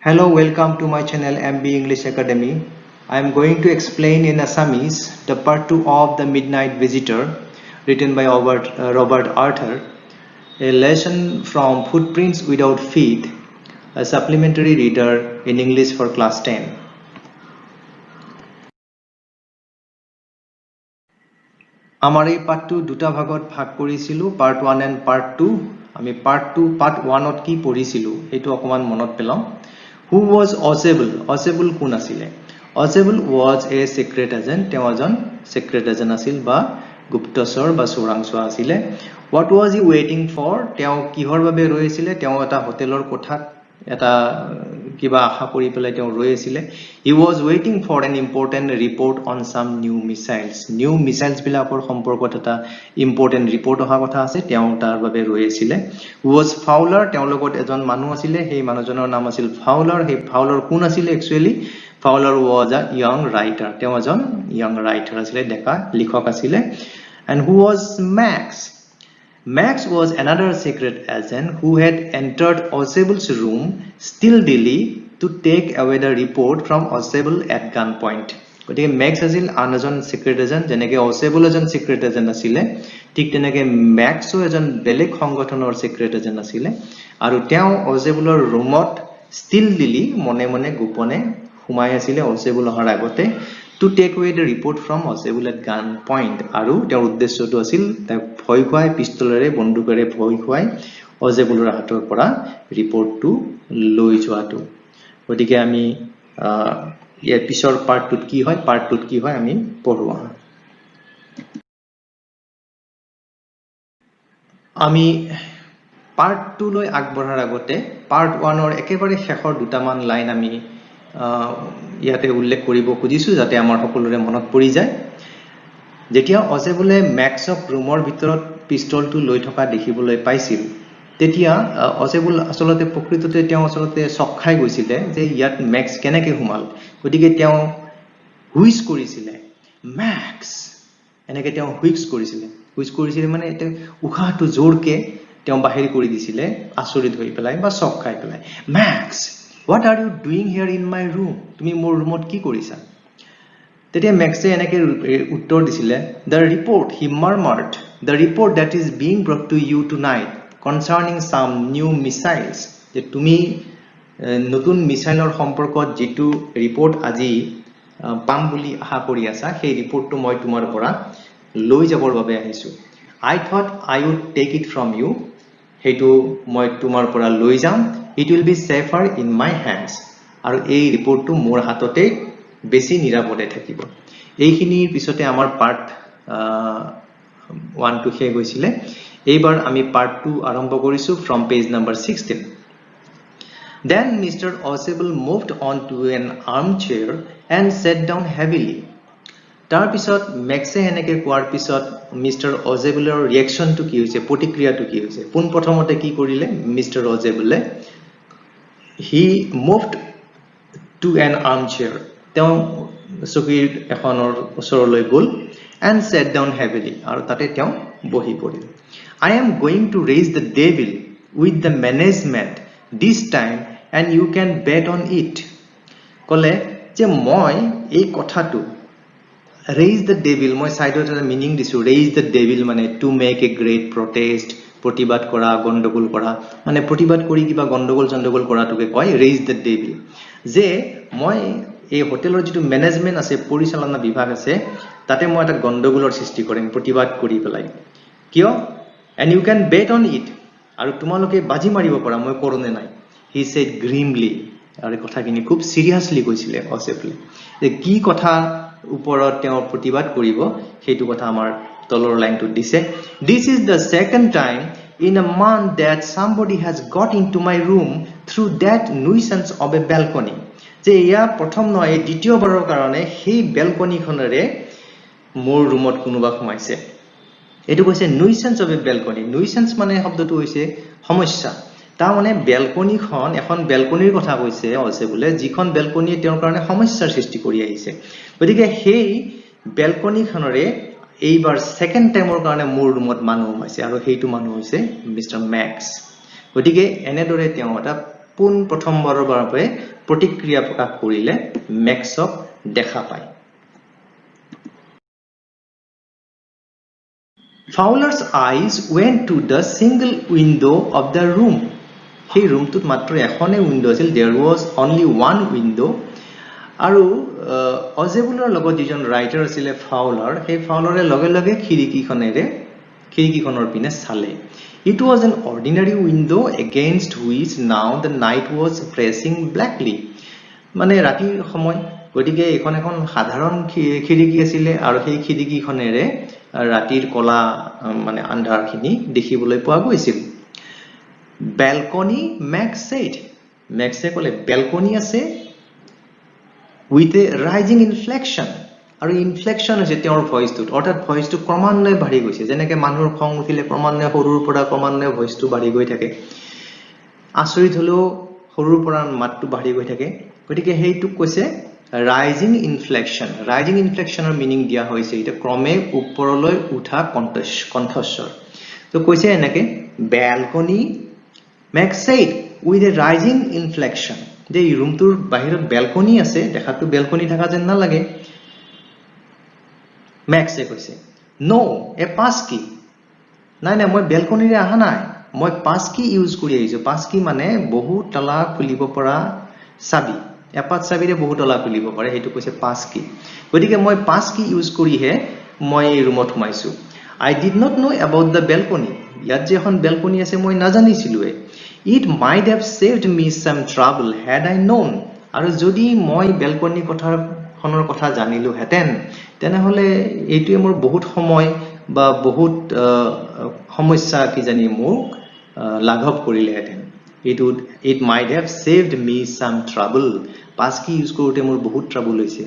Hello, welcome to my channel MB English Academy. I am going to explain in Assamese the part 2 of The Midnight Visitor written by Robert Arthur, a lesson from Footprints Without Feet, a supplementary reader in English for class 10. আমাৰ এই পাঠটো দুটা ভাগত ভাগ কৰিছিলো part 1 and part 2 আমি part 1 ত কি পঢ়িছিলো সেইটো অকমান মনত পেলাম Who was Osable কোন আছিলে Osable was a secret agent তেওঁ এজন secret agent আছিল বা গুপ্তচৰ বা চোৰাংচোৱা আছিলে What was he waiting for তেওঁ কিহৰ বাবে ৰৈ আছিল তেওঁ এটা হোটেলৰ কোঠাত এটা কিবা আশা কৰি পেলাই তেওঁ ৰৈ আছিল He was waiting for an important report on some new missiles বিলাকৰ সম্পৰ্কত এটা important report অহা কথা আছে তেওঁ তাৰ বাবে ৰৈ আছিল Who was Fowler তেওঁৰ লগত এজন মানুহ আছিল সেই মানুহজনৰ নাম আছিল Fowler সেই Fowler কোন আছিল actually Fowler was a young writer তেওঁ এজন young writer আছিল ডেকা লিখক আছিল And who was Max was another secret agent who had entered Osable's room stealthily to take away the report from Osable at gunpoint. গতিকে Max আছিল আনজন secret agent যেনেকৈ Osable এজন secret agent আছিল ঠিক তেনেকৈ Maxও এজন বেলেগ সংগঠনৰ secret agent আছিল আৰু তেওঁ Osableৰ ৰুমত stealthily মনে মনে গোপনে সোমাই আছিল Osable অহাৰ আগতে to take away the report from Osable at gunpoint আৰু তেওঁৰ উদ্দেশ্যটো আছিল তাক ভয় খুৱাই পিস্তলেৰে বন্দুকেৰে ভয় খুৱাই Osableৰ হাতৰ পৰা ৰিপৰ্টটো লৈ যোৱাটো গতিকে আমি ইয়াৰ পিছৰ পাৰ্টটোত কি হয় আমি পঢ়োৱা আমি পাৰ্ট 2 লৈ আগবঢ়াৰ আগতে পাৰ্ট 1 ৰ একেবাৰে শেষৰ দুটামান লাইন আমি ইয়াতে উল্লেখ কৰিব খুজিছো যাতে আমাৰ সকলোৰে মনত পৰি যায় যেতিয়া Osable Maxক ৰুমৰ ভিতৰত পিস্তলটো লৈ থকা দেখিবলৈ পাইছিল তেতিয়া Osable আসলতে প্ৰকৃততে তেওঁ আসলতে শক খাই গৈছিল যে ইয়াত Max কেনেকৈ সোমাল গতিকে তেওঁ হুইচ কৰিছিল Max এনেকৈ তেওঁ হুইচ কৰিছিল মানে এটা উখাহটো জোৰকে তেওঁ বাহিৰ কৰি দিছিল আচৰিত হৈ পেলাই বা শক খাই পেলাই Max What are you doing here in my room? তুমি মোৰ ৰুমত কি কৰিছা? তেতিয়া Maxে এনেকৈ উত্তৰ দিছিল The report, he murmured, the report that is being brought to you tonight concerning some new missiles. যে তুমি নতুন মিসাইলৰ সম্পৰ্কত যেটো ৰিপৰ্ট আজি পাম বুলি আশা কৰি আছা সেই ৰিপৰ্টটো মই তোমাৰ পৰা লৈ যাবৰ বাবে আহিছো I thought I would take it from you. হেতু মই তোমাৰ পৰা লৈ যাম It will be safer in my hands. আৰু এই ৰিপৰ্টটো মোৰ হাততে বেছি নিৰাপদে থাকিব এইখিনিৰ পিছতে আমাৰ পাৰ্ট 1 টো শেষ হৈছিল এইবাৰ আমি পাৰ্ট 2 আৰম্ভ কৰিছো from page number 16 Then Mr. Osable moved on to an armchair and sat down heavily তাৰ পিছত Maxে এনেকৈ কোৱাৰ পিছত Mr. Osableৰ ৰিঅ্যাকশনটো কি হৈছে প্ৰতিক্ৰিয়াটো কি হৈছে পোন প্ৰথমতে কি কৰিলে Mr. Osable He moved to an armchair. তেওঁ চকীৰ এখনৰ ওচৰলৈ গল and sat down heavily. আৰু তাতে তেওঁ বহি পৰিল. I am going to raise the devil with the management this time and you can bet on it. কলে যে মই এই কথাটো raise the devil মই সাইডত এটা মিনিং দিছো raise the devil মানে to make a great protest প্ৰতিবাদ কৰা গণ্ডগোল কৰা মানে প্ৰতিবাদ কৰি কিবা গণ্ডগোল চণ্ডগোল কৰাটোকে কয় raise the devil যে মই এই হোটেলৰ যেটো ম্যানেজমেন্ট আছে পৰিচালনা বিভাগ আছে তাতে মই এটা গণ্ডগোলৰ সৃষ্টি কৰিম প্ৰতিবাদ কৰি পেলাই কিয় and you can bet on it আৰু তোমালোকে বাজি মাৰিব পৰা মই কৰনে নাই he said grimly আৰু কথাখিনি খুব সিৰিয়াসলি কৈছিলে Osable যে কি কথা ওপৰত তেওঁ প্ৰতিবাদ কৰিব সেইটো কথা আমাৰ তলৰ লাইনটো দিছে This is the second time in a month that somebody has got into my room through that nuisance of a balcony যে ইয়া প্ৰথম নহয় দ্বিতীয়বাৰৰ কাৰণে সেই বেলকনিখনৰে মোৰ ৰুমত কোনোবা সোমাইছে এটো কৈছে nuisance of a balcony nuisance মানে শব্দটো হৈছে সমস্যা তা মানে বেলকনিখন এখন বেলকনিৰ কথা কৈছে Osable যিখন বেলকনিয়ে তেওঁৰ কাৰণে সমস্যাৰ সৃষ্টি কৰি আহিছে গতিকে সেই বেলকনিখনৰে এইবাৰ সেকেন্ড টাইমৰ কাৰণে মোৰ ৰুমত মানুহ হৈছে আৰু হেইটো মানুহ হৈছে মিস্টাৰ Max গতিকে এনেদৰে তেওঁ এটা পোন প্ৰথমবাৰৰ বাবে প্ৰতিক্ৰিয়া প্ৰকাশ কৰিলে মেক্সক দেখা পায় Fowler's eyes went to the single window of the room সেই ৰুমটোত মাত্ৰ এখনে উইন্ডো আছিল there was only one window আৰু অজেবুলৰ লগত যিজন ৰাইটাৰ আছিল ফাউলাৰ সেই ফাউলাৰে লগে লগে খিৰিকীখনৰ পিনে চালে It was an ordinary window against which now the night was pressing blackly মানে ৰাতিৰ সময় গতিকে এখন সাধাৰণ খিৰিকী আছিল আৰু সেই খিৰিকীখনেৰে ৰাতিৰ কলা মানে আন্ধাৰখিনি দেখিবলৈ পোৱা গৈছিল Balcony Max said Maxe কলে balcony আছে with a rising inflection আৰু ইনফ্লেকশন হৈছে তেওঁৰ ভয়েসটোত অৰ্থাৎ ভয়েসটো ক্ৰমান্বয়ে বাঢ়ি গৈছে যেনেকৈ মানুহৰ খং উঠিলে ক্ৰমান্বয়ে সৰুৰ পৰা ক্ৰমান্বয়ে ভয়েসটো বাঢ়ি গৈ থাকে আচৰিত হলো সৰুৰ পৰা মাতটো বাঢ়ি গৈ থাকে গতিকে হেইটো কৈছে ৰাইজিং ইনফ্লেকশনৰ মিনিং দিয়া হৈছে এটা ক্ৰমে ওপৰলৈ উঠা কণ্ঠস্বৰ তো কৈছে এনেকে balcony Max said with a rising inflection যে এই ৰুমটোৰ বাহিৰত বেলকনি আছে দেখাটো বেলকনি থাকা যেন না লাগে Maxে কৈছে no a pass key নাই মই বেলকনিৰে আহা নাই মই পাস কি ইউজ কৰি আহিছো পাস কি মানে বহু তলা খুলিব পৰা চাবি এপাত চাবিৰে বহু তলা খুলিব পাৰে হেতু কৈছে পাস কি গতিকে মই পাস কি ইউজ কৰিহে মই এই ৰুমত সোমাইছো I did not know about the balcony ইয়াত যে এখন বেলকনি আছে মই নাজানিছিলোৱে It might have saved me some trouble had I known আৰু যদি মই বেলকনি খনৰ কথা জানিলো হেতেন তেনেহলে এইটোৱে মোৰ বহুত সময় বা বহুত সমস্যা কি জানি মোক লাঘৱ কৰিলে হেতেন it might have saved me some trouble pass কি ইউজ কৰোতে মোৰ বহুত ট্ৰাবল হৈছে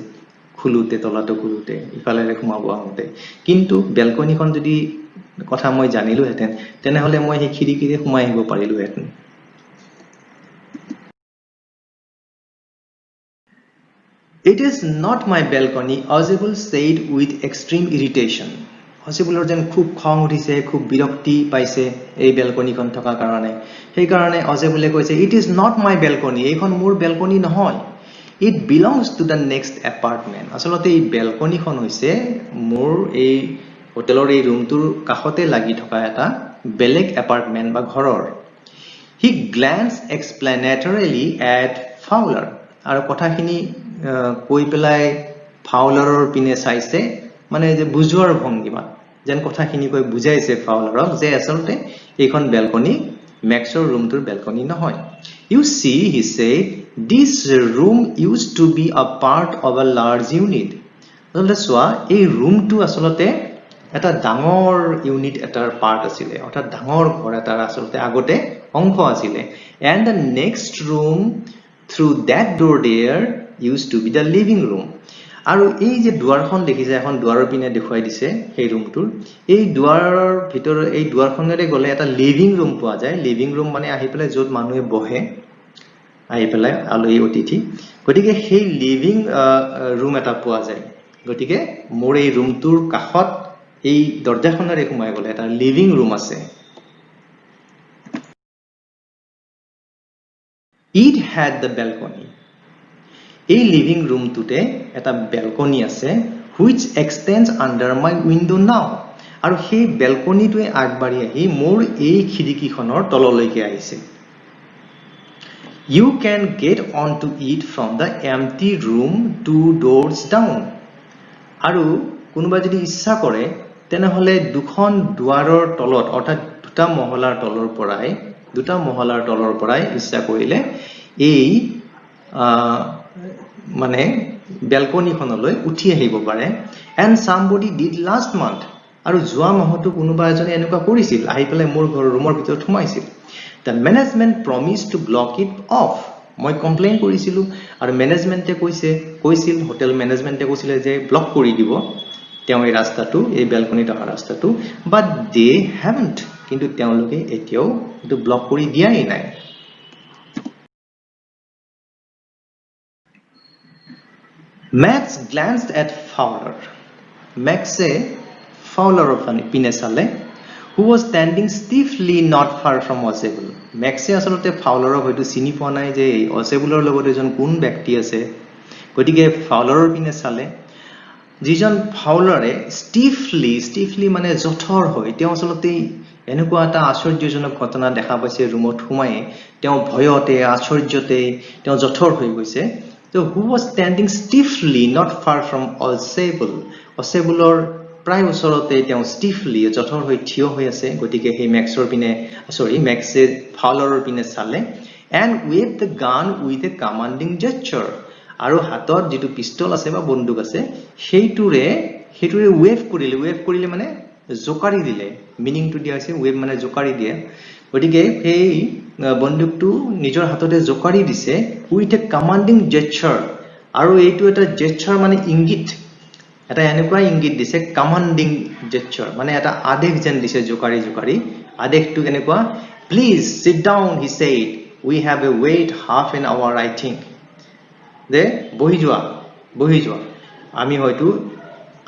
খুলুতে তলাটো খুলুতে ইফালেৰে ঘুমাব আহোতে কিন্তু বেলকনিখন যদি কথা মই জানিলো হেতেন তেনেহলে মই এই খিৰিকীৰে ঘুমাই আহিব পাৰিলো হেতেন It is not my balcony, Ozebul said with extreme irritation. Ozebulor যেন খুব খং উঠিছে খুব বিৰক্তি পাইছে এই বেলকনিখন থকা কাৰণে সেই কাৰণে Ozebule কৈছে It is not my balcony এইখন মোৰ বেলকনি নহয় It belongs to the next apartment আসলতে এই বেলকনিখন হৈছে মোৰ এই হোটেলৰ এই ৰুমটোৰ কাষতে লাগি থকা এটা বেলেগ এপাৰ্টমেন্ট বা ঘৰৰ He glanced explanatorily at Fowler আৰু কথাখিনি কৈ পেলাই ফাউলাৰৰ পিনে চাইছে মানে যে বুজোৱাৰ ভংগিমা যেন কথাখিনি কৈ বুজাইছে ফাউলাৰক যে আসলতে এইখন বেলকনি মেক্সৰ ৰুমটোৰ বেলকনি নহয় You see, he said, this room used to be a part of a large unit. আসলতে সোৱা এই ৰুমটো আসলতে এটা ডাঙৰ ইউনিট এটাৰ পাৰ্ট আছিল অৰ্থাৎ ডাঙৰ ঘৰ এটাৰ আসলতে আগতে অংশ আছিল and the next room through that door there used to be the living room আৰু এই যে দুৱাৰখন দেখিছে এখন দুৱাৰৰ পিনে দেখুৱাই দিছে এই ৰুমটোৰ এই দুৱাৰৰ ভিতৰ এই দুৱাৰখনেৰে গলে এটা লিভিং ৰুম পোৱা যায় লিভিং ৰুম মানে আহি পেলাই যত মানুহে বহে আহি পেলাই আলহী অতিথি গতিকে সেই লিভিং ৰুম এটা পোৱা যায় গতিকে মোৰ এই ৰুমটোৰ কাষত এই দৰজাখনেৰে সোমাই গলে এটা লিভিং ৰুম আছে It had the balcony এই লিভিং ৰুমটোতে এটা বেলকনি আছে which extends under my window now আৰু সেই বেলকনিটোৱে আগবাঢ়ি আহি মোৰ এই খিৰিকীখনৰ তললৈকে আহিছে You can get onto it from the empty room 2 doors down আৰু কোনোবা যদি ইচ্ছা কৰে তেনেহলে দুখন দুৱাৰৰ তলত অৰ্থাৎ দুটা মহলাৰ তলৰ পৰাই ইচ্ছা কৰিলে এই মানে বেলকনিখনলৈ উঠি আহিব পাৰে and somebody did last month আৰু যোৱা মাহটো কোনোবা এজনে এনেকুৱা কৰিছিল আহি পেলাই মোৰ ঘৰৰ ৰুমৰ ভিতৰত সোমাইছিল The management promised to block it off মই কমপ্লেইন কৰিছিলো আৰু মেনেজমেন্টে কৈছিল হোটেল মেনেজমেন্টে কৈছিল যে ব্লক কৰি দিব তেওঁ এই ৰাস্তাটো এই বেলকনি থকা ৰাস্তাটো but they haven't কিন্তু তেওঁলোকে এতিয়াও এটো ব্লক কৰি দিয়াই নাই Max glanced at Fowler. Maxe Fowler of Pinesale, who was standing stiffly not far from Osable. Maxe আসলতে ফাউলাৰক হয়তো চিনি পোৱা নাই যে অসেবুলৰ লগত এজন কোন ব্যক্তি আছে গতিকে ফাউলাৰৰ পিনে চালে যিজন ফাউলাৰে স্টিফলি মানে জঠৰ হয় তেওঁ আসলতে এনেকুৱা এটা আশ্চৰ্যজনক ঘটনা দেখা পাইছে ৰুমত সোমাই তেওঁ ভয়তে আশ্চৰ্যতে তেওঁ জঠৰ হৈ গৈছে তো who was standing stiffly not far from Osableৰ প্ৰায় ওচৰতে তেওঁ স্টিফলি জঠৰ হৈ থিয় হৈ আছে গতিকে সেই মেক্সে ফাউলাৰৰ পিনে চালে and waved the gun with a commanding gesture আৰু হাতত যেটো পিস্তল আছে বা বন্দুক আছে সেইটোৰে ৱেভ কৰিলে মানে জোকাৰি দিলে মিনিং টু দিয়া আছে ৱেভ মানে জোকাৰি দিয়ে গতিকে সেই বন্দুকটো নিজৰ হাততে জোকাৰি দিছে with a commanding gesture আৰু এইটো এটা gesture মানে ইংগিত এটা এনেকুৱা ইংগিত দিছে কমান্ডিং জেস্চাৰ মানে এটা আদেশ যেন দিছে জোকাৰি আদেশটো কেনেকুৱা please sit down he said we have a wait half an hour I think দে বহি যোৱা আমি হয়তো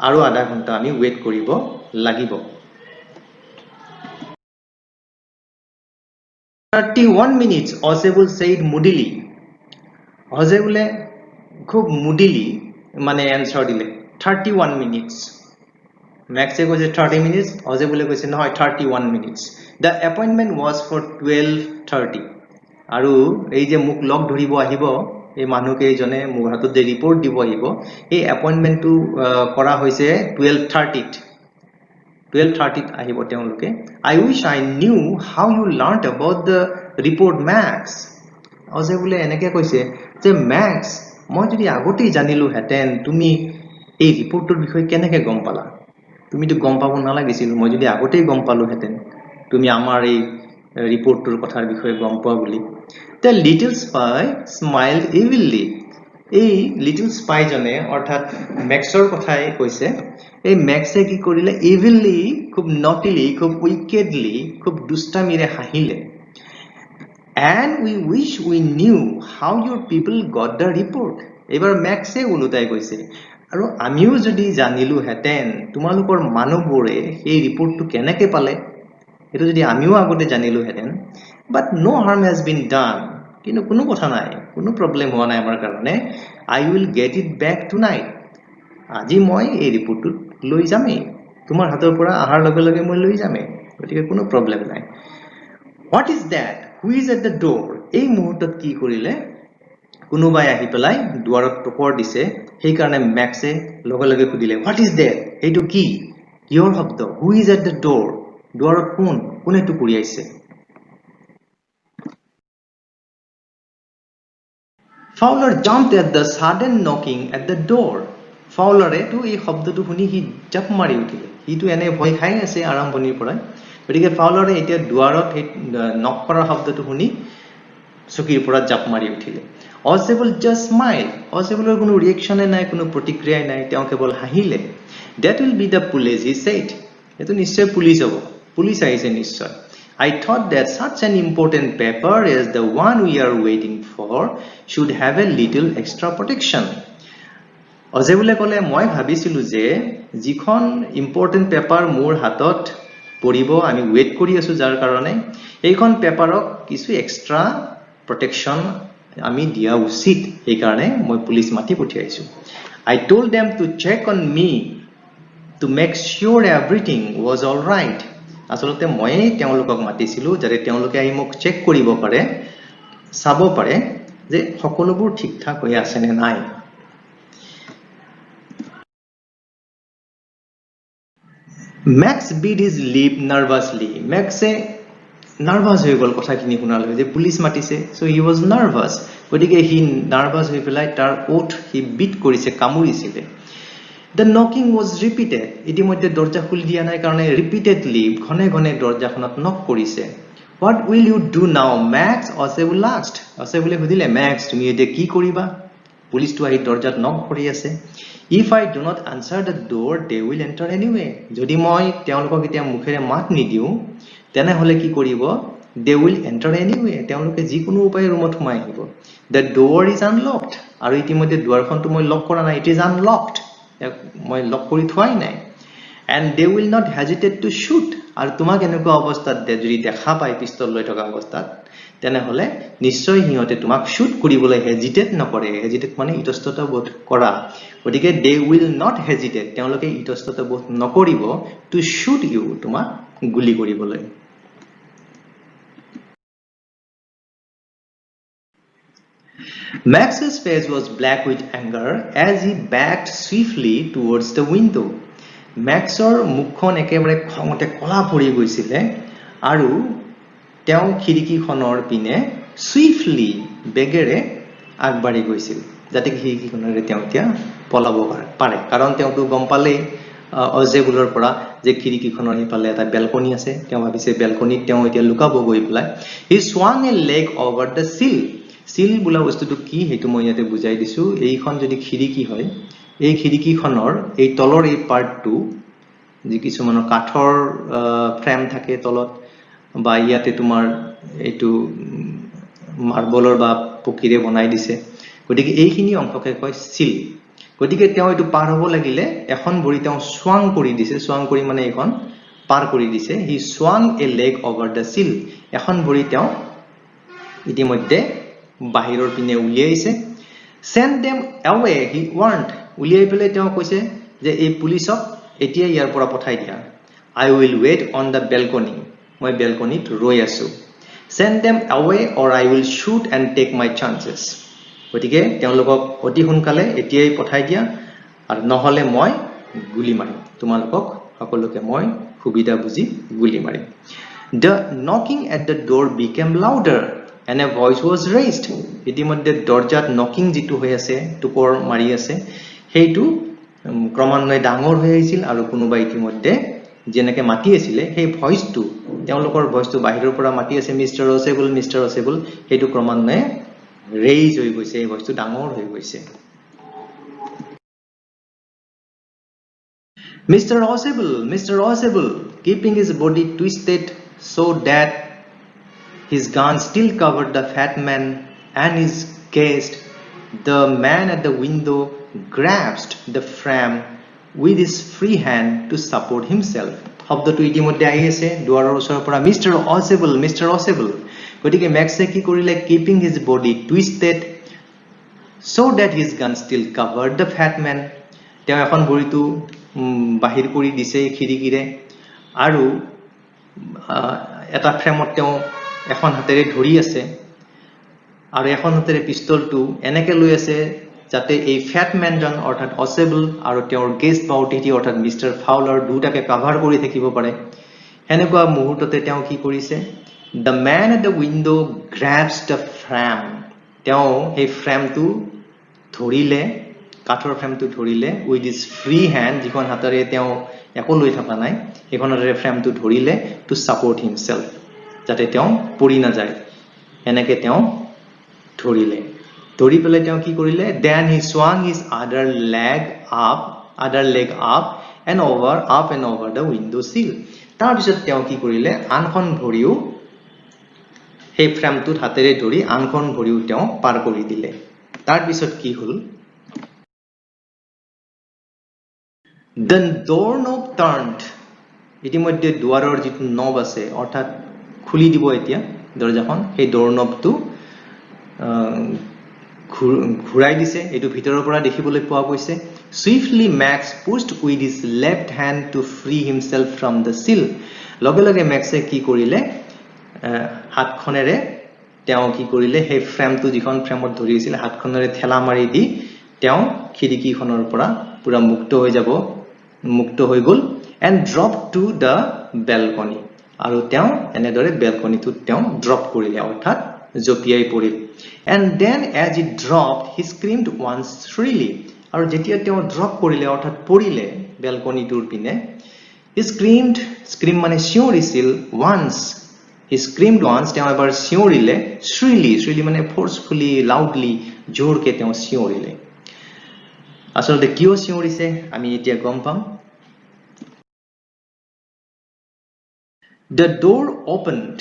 আৰু আধা ঘণ্টা আমি ওয়েট কৰিব লাগিব 31 minutes Osable said moodily Osable খুব moodily মানে answer দিলে 31 minutes Maxe goes 30 minutes Osable goes no 31 minutes the appointment was for 12:30 আৰু এই যে মুক লগ ধৰিব আহিব এই মানুহকে জনে মুক হাতত যে ৰিপৰ্ট দিব আহিব এই এপয়েন্টমেন্টটো কৰা হৈছে 12:30 আহিব তেওঁলোকে I wish I knew how you learned about the report Max Osable এনেকে কৈছে যে Max মই যদি আগতেই জানিলো হেতেন তুমি এই ৰিপৰ্টৰ বিষয়ে কেনেকৈ গম পালা তুমি তো গম পাব নালাগিছিল মই যদি আগতেই গম পালো হেতেন তুমি আমাৰ এই ৰিপৰ্টৰ কথাৰ বিষয়ে গম পোৱা বুলি The little spy smiled evilly এই লিটল স্পাই জনে অৰ্থাৎ ম্যাক্সৰ কথাই কৈছে এই ম্যাক্সে কি কৰিলে evilly খুব নটিলি খুব উইকেডলি খুব দুষ্টামিৰে হাঁহিলে And we wish we knew how your people got the report এবাৰ ম্যাক্সে উলুটাই কৈছে আৰু আমিও যদি জানিলো হেতেন তোমালোকৰ মানুহবোৰে এই ৰিপৰ্টটো কেনেকৈ পালে এটো যদি আমিও আগতে জানিলো হেতেন but no harm has been done কিন্তু কোনো কথা নাই কোনো প্ৰবলেম হোৱা নাই আমাৰ কাৰণে I will get it back tonight আজি মই এই ৰিপৰ্টটো লৈ যামে তোমাৰ হাতৰ পৰা আহাৰ লগে লগে মই লৈ যামে গতিকে কোনো প্ৰবলেম নাই What is that who is at the door এই মুহূৰ্তত কি কৰিলে কোনোবাই আহি পেলাই দুৱাৰত টকৰ দিছে সেই কাৰণে ম্যাক্সে লগে লগে খুদিলে What is that এইটো কি কিহৰ শব্দ who is at the door দুৱাৰত কোনে টুকুৰি আইছে Fowler jumped at the sudden knocking at the door Fowler এটো এই শব্দটো শুনি হি জাপ মাৰি উঠিলে হিটো এনে ভয় খাই আছে আৰম্ভণিৰ পৰা গতিকে ফাউলাৰে এতিয়া দুৱাৰত নক কৰাৰ শব্দটো শুনি চকীৰ পৰা জাপ মাৰি উঠিলে Osable just smiled Osableৰ কোনো ৰিঅ্যাকচনে নাই কোনো প্ৰতিক্ৰিয়া নাই তেওঁ কেৱল হাঁহিলে That will be the police he said এটো নিশ্চয় পুলিশ হ'ব পুলিশ আহিছে নিশ্চয় I thought that such an important paper as the one we are waiting for should have a little extra protection Osable কলে মই ভাবিছিলো যে যিখন ইম্পৰ্টেন্ট পেপাৰ মোৰ হাতত পঢ়িব আমি ওয়েট কৰি আছো যাৰ কাৰণে এইখন পেপাৰক কিছু এক্সট্ৰা প্ৰটেকচন আমি দিয়া উচিত এই কাৰণে মই পুলিশ মাতি পঠিয়াইছো I told them to check on me to make sure everything was all right আসলতে মই তেওঁলোকক মাতিছিলো যাতে তেওঁলোকে আহি মোক চেক কৰিব পাৰে চাব পাৰে যে সকলোবোৰ ঠিকঠাক হৈ আছে নে নাই Max bit his lip nervously Max nervous হৈ গল কথাখিনি শুনালে যে পুলিশ মাতিছে সো হি ওয়াজ নার্ভাস গতিকে হি নার্ভাস হৈ পেলাই তাৰ ওঠ হি বিট কৰিছে কামুৰিছিলে The knocking was repeated ইতিমধ্যে দৰজা খুলি দিয়া নাই কাৰণে repeatedly ঘনে ঘনে দৰজাখনত নক কৰিছে What will you do now Max Osable asked Osable সুধিলে Max তুমি এতিয়া কি কৰিবা পুলিশটো আহি দৰজাত নক কৰি আছে If I do not answer the door they will enter anyway যদি মই তেওঁলোকক এতিয়া মুখেৰে মাত নিদিও তেনে হলে কি কৰিব they will enter anyway তেওঁলোকে যিকোনো উপায় ৰুমত সোমাই আহিব The door is unlocked আৰু ইতিমধ্যে দুৱাৰখনটো মই লক কৰা নাই it is unlocked মই লক কৰি থোৱাই নাই and they will not hesitate to shoot. আৰু তোমাক এনেকুৱা অৱস্থাত যদি দেখা পায় পিস্তল লৈ থকা অৱস্থাত তেনেহলে নিশ্চয় সিহঁতে তোমাক শুট কৰিবলৈ হেজিটেট নকৰে হেজিটেট মানে ইতস্তত বোধ কৰা গতিকে they will not hesitate তেওঁলোকে ইতস্তত বোধ নকৰিব to shoot you তোমাক গুলি কৰিবলৈ Max's face was black with anger as he backed swiftly towards the window. Maxৰ মুখখন একেবাৰে খঙতে কলা পৰি গৈছিল আৰু তেওঁ খিৰিকীখনৰ পিনে swiftly বেগেৰে আগবাঢ়ি গৈছিল যাতে খিৰিকীখনেৰে তেওঁ এতিয়া পলাব পাৰে কাৰণ তেওঁটো গম পালে অজেবুলৰ পৰা যে খিৰিকীখনৰ ইফালে এটা বেলকনি আছে তেওঁ ভাবিছে বেলকনিত তেওঁ এতিয়া লুকাব গৈ পেলাই he swung a leg over the sill seal বুলা বস্তুটো কি হেতু মই ইয়াতে বুজাই দিছো এইখন যদি খিৰিকী হয় এই খিৰিকীখনৰ এই তলৰ এই পাৰ্টটো যি কিছুমানৰ কাঠৰ ফ্ৰেম থাকে তলত বা ইয়াতে তোমাৰ এইটো মাৰ্বলৰ বা পকিৰে বনাই দিছে গতিকে এইখিনি অংশকে কয় সিল গতিকে তেওঁ এইটো পাৰ হ'ব লাগিলে এখন ভৰি তেওঁ সোৱাং কৰি দিছে সোৱাং কৰি মানে এখন পাৰ কৰি দিছে হি সোৱাং a leg over the sill এখন ভৰি তেওঁ ইতিমধ্যে বাহিৰৰ পিনে উলিয়াইছে send them away he warned উলিয়াই পেলে তেওঁ কৈছে যে এই পুলিচক এতিয়া ইয়াৰ পৰা পঠাই দিয়া I will wait on the balcony মই বেলকনিত ৰৈ আছো send them away or I will shoot and take my chances গতিকে তেওঁলোকক অতি সোনকালে এতিয়াই পঠাই দিয়া আৰু নহলে মই গুলি মাৰিম তোমালোকক সকলোকে মই সুবিধা বুজি গুলি মাৰিম the knocking at the door became louder and a voice was raised ইতিমধ্যে দরজাত নকিং যেটো হৈ আছে টুপৰ মাৰি আছে হেইটো ক্ৰমান্বয়ে ডাঙৰ হৈ আহিছিল আৰু কোনোবা ইতিমধ্যে যেনেকে মাতি আছিল সেই ভয়েসটো তেওঁলোকৰ ভয়েসটো বাহিৰৰ পৰা মাতি আছে মিস্টাৰ অসেবল হেইটো ক্ৰমান্বয়ে ৰেইজ হৈ গৈছে এই ভয়েসটো ডাঙৰ হৈ গৈছে Mr. Osable keeping his body twisted so that his gun still covered the fat man and his gaze. The man at the window grasped the frame with his free hand to support himself. শব্দটো ইতিমধ্যে আহি আছে দুৱাৰৰ ওচৰৰ পৰা Mr. Osable গতিকে ম্যাক্সে কি কৰিলে keeping his body twisted so that his gun still covered the fat man তেওঁ এখন ভৰিটো বাহিৰ কৰি দিছে খিৰিকীৰে আৰু এটা ফ্ৰেমত তেওঁ এখন হাতেৰে ধৰি আছে আৰু এখন হাতেৰে পিস্তলটো এনেকে লৈ আছে যাতে এই ফ্যাট ম্যানজন অৰ্থাৎ অসেবল আৰু তেওঁৰ গেস্ট বাউটিটি অৰ্থাৎ মিস্টাৰ ফাউলাৰ দুটাকে কভাৰ কৰি থাকিব পাৰে এনেকুৱা মুহূৰ্ততে তেওঁ কি কৰিছে the man at the window grabs the frame তেওঁ এই ফ্ৰেমটো ধৰিলে কাঠৰ ফ্ৰেমটো ধৰিলে with his free hand যিখন হাতেৰে তেওঁ একো লৈ থকা নাই এইখনৰে ফ্ৰেমটো ধৰিলে to support himself যাতে তেওঁ পৰি না যায় এনেকে তেওঁ ধৰিলে ধৰি পেলাই তেওঁ কি কৰিলে then he swung his other leg up and over the window sill তাৰ পিছত তেওঁ কি কৰিলে আনখন ভৰিও সেই ফ্ৰেমটো হাতেৰে ধৰি আনখন ভৰিও তেওঁ পাৰ কৰি দিলে তাৰ পিছত কি হল the doorknob turned ইতিমধ্যে দুৱাৰৰ যিটো নব আছে অৰ্থাৎ খুলি দিব এতিয়া দৰজাখন সেই ডোৰনবটো ঘুৰাই দিছে এটো ভিতৰৰ পৰা দেখিবলৈ পোৱা গৈছে swiftly Max pushed with his left hand to free himself from the sill লগে লগে ম্যাক্সে কি কৰিলে হাতখনেৰে তেওঁ কি কৰিলে সেই ফ্ৰেমটো যিখন ফ্ৰেমত ধৰি আছিল হাতখনেৰে ঠেলা মাৰি দি তেওঁ খিৰিকীখনৰ পৰা পুৰা মুক্ত হৈ গল and dropped to the balcony আৰু তেওঁ এনেদৰে বেলকনিটো তেওঁ ড্ৰপ কৰিলে অৰ্থাৎ জপিয়াই পৰিল and then as he dropped he screamed once shrilly আৰু যেতিয়া তেওঁ ড্ৰপ কৰিলে অৰ্থাৎ পৰিলে বেলকনিটোৰ পিনে he scream মানে চিঞৰিছিল he screamed once তেওঁ এবাৰ চিঞৰিলে shrilly মানে forcefully loudly জোৰকে তেওঁ চিঞৰিলে আসলে কিয় চিঞৰিছে আমি এতিয়া গম পাম The door opened.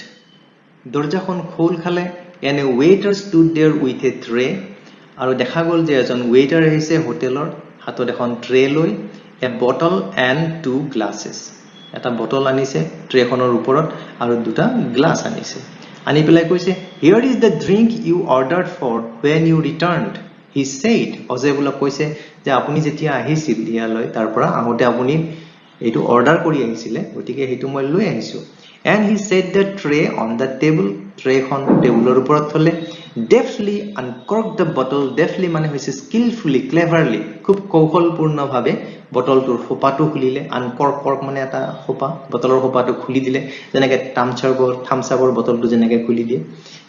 দৰজাখন খোল খালে and a waiter stood there with a tray. আৰু দেখা গল যে এজন ওয়েটাৰ আহিছে হোটেলৰ হাতত এখন ট্ৰে লৈ a bottle and 2 glasses. এটা bottle আনিছে ট্ৰেখনৰ ওপৰত আৰু দুটা গ্লাছ আনিছে আনি পেলাই কৈছে here is the drink you ordered for when you returned. He said অজেবুলক কৈছে যে আপুনি যেতিয়া আহিছিল ইয়ালৈ তাৰ পৰা আহোতে আপুনি এইটো অৰ্ডাৰ কৰি আহিছিলে গতিকে হেতু মই লৈ আহিছো and he set the tray on the table. ট্ৰেখন টেবুলৰ ওপৰত থলে deftly uncorked the bottle. Deftly মানে হৈছে skillfully, cleverly, খুব কৌশলপূৰ্ণভাৱে বটলটোৰ খোপাটো খুলিলে uncork মানে এটা খোপা বটলৰ খোপাটো খুলি দিলে যেনেকৈ থামছআপৰ বটলটো যেনেকৈ খুলি দিয়ে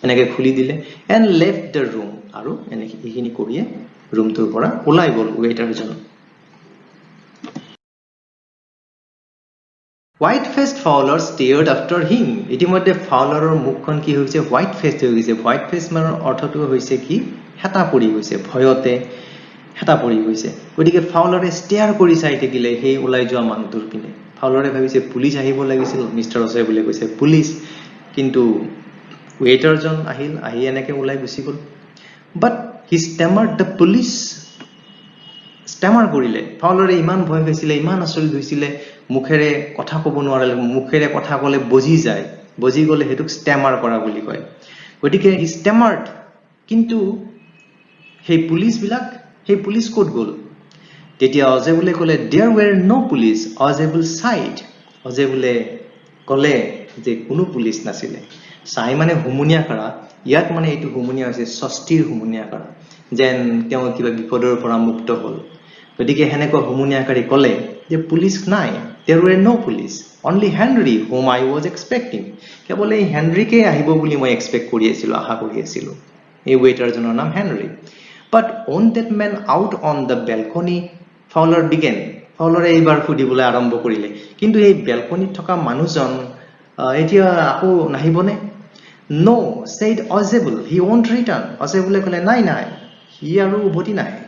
এনেকৈ খুলি দিলে and left the room. আৰু এইখিনি কৰিয়ে ৰুমটোৰ পৰা ওলাই গ'ল ৱেটাৰজন White faced Fowler stared after him. ইতিমধ্যে ফাউলাৰৰ মুখখন কি হৈছে হোৱাইট ফেস্ট হৈ গৈছে হোৱাইট ফেস্ট মানৰ অৰ্থটো হৈছে কি হেতা পৰি গৈছে ভয়তে হেতা পৰি গৈছে গতিকে ফাউলাৰে ষ্টেয়াৰ কৰি চাই থাকিলে সেই ওলাই যোৱা মানুহটোৰ পিনে ফাউলাৰে ভাবিছে পুলিচ আহিব লাগিছিল মিস্টাৰ অজয় বুলি কৈছে পুলিচ কিন্তু ৱেটাৰজন আহিল আহি এনেকৈ ওলাই গুচি গ'ল বাট হি ষ্টেমাৰ্ড দ্য পুলিচ ষ্টেমাৰ কৰিলে ফাউলাৰে ইমান ভয় হৈছিলে ইমান আচৰিত হৈছিলে মুখেৰে কথা ক'ব নোৱাৰিলে মুখেৰে কথা ক'লে বজি গ'লে হেতুক ষ্টেমাৰ কৰা বুলি কয় গতিকে হি ষ্টেমাৰ্ড কিন্তু সেই পুলিচ ক'ত গ'ল তেতিয়া অজেবুলে ক'লে there were no police. Ajebul said অজেবুলে ক'লে যে কোনো পুলিচ নাছিলে চাই মানে হুমুনিয়া কৰা ইয়াত মানে এইটো হুমুনিয়া হৈছে ষষ্ঠীৰ হুমুনিয়া কৰা যেন তেওঁ কিবা বিপদৰ পৰা মুক্ত হ'ল গতিকে হেনেকৈ হুমুনিয়াকাৰী ক'লে যে পুলিচ নাই there were no police only Henry whom I was expecting কেৱল এই হেনৰিকে আহিব বুলি মই এক্সপেক্ট কৰি আছিলো আশা কৰি আছিলো এই ৱেটাৰজনৰ নাম Henry but on that man out on the balcony Fowler began ফাউলাৰে এইবাৰ ফুদিবলৈ আৰম্ভ কৰিলে কিন্তু এই বেলকনিত থকা মানুহজন এতিয়া আকৌ নাহিবনে no said Ozebul he won't return অজেবুলে ক'লে নাই সি আৰু উভতি নাহে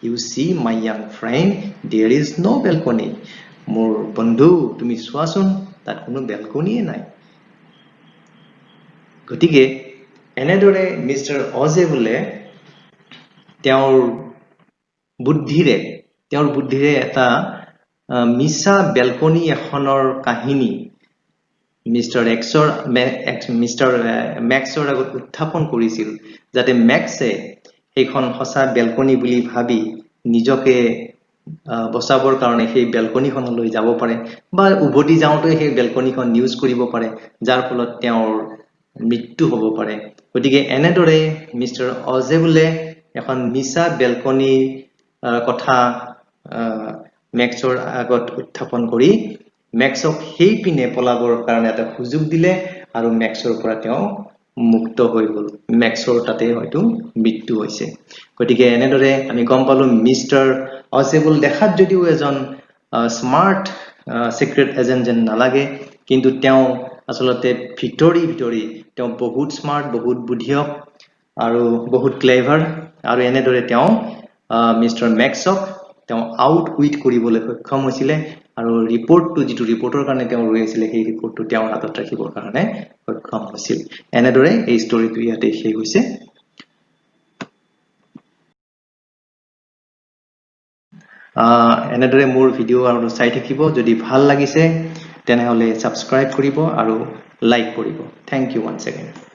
You see, my young friend, there is no balcony. মোৰ বন্ধু তুমি চোৱাচোন তাত কোনো বেলকনিয়ে নাই গতিকে এনেদৰে মিস্টাৰ অজেবুলে তেওঁৰ বুদ্ধিৰে এটা মিছা বেলকনি এখনৰ কাহিনী মিস্টাৰ মেক্সৰ আগত উত্থাপন কৰিছিল যাতে মেক্সে এইখন সঁচা বেলকনি বুলি ভাবি নিজকে বচাবৰ কাৰণে সেই বেলকনিখনলৈ যাব পাৰে বা উভতি যাওঁতে সেই বেলকনিখন ইউজ কৰিব পাৰে যাৰ ফলত তেওঁৰ মৃত্যু হ'ব পাৰে গতিকে এনেদৰে মিস্টাৰ অজেবুলে এখন মিছা বেলকনি কথা মেক্সৰ আগত উত্থাপন কৰি মেক্সক সেই পিনে পলাবৰ কাৰণে এটা সুযোগ দিলে আৰু মেক্সৰ পৰা তেওঁ মুক্ত হৈ গ'ল মেক্সৰ তাতে হয়তো মৃত্যু হৈছে গতিকে এনেদৰে আমি গম পালো মিস্টাৰ অজেবুল দেখাত যদিও এজন স্মাৰ্ট সিক্ৰেট এজেন্ট যেন নালাগে কিন্তু তেওঁ আসলতে ভিতৰি তেওঁ বহুত স্মাৰ্ট বহুত বুদ্ধিয়ক আৰু বহুত ক্লেভাৰ আৰু এনেদৰে তেওঁ মিস্টাৰ মেক্সক তেওঁ আউট উইট কৰিবলৈ সক্ষম হৈছিলে আৰু যিটো ৰিপৰ্টৰ কাৰণে তেওঁ ৰৈ আছিল সেই ৰিপৰ্টটো তেওঁৰ হাতত ৰাখিবৰ কাৰণে সক্ষম হৈছিল এনেদৰে এই ষ্টৰীটো ইয়াতে শেষ হৈছে এনেদৰে মোৰ ভিডিঅ' আৰু চাই থাকিব যদি ভাল লাগিছে তেনেহলে সাবস্ক্ৰাইব কৰিব আৰু লাইক কৰিব থ্যাংক ইউ ওয়ান্স এগেইন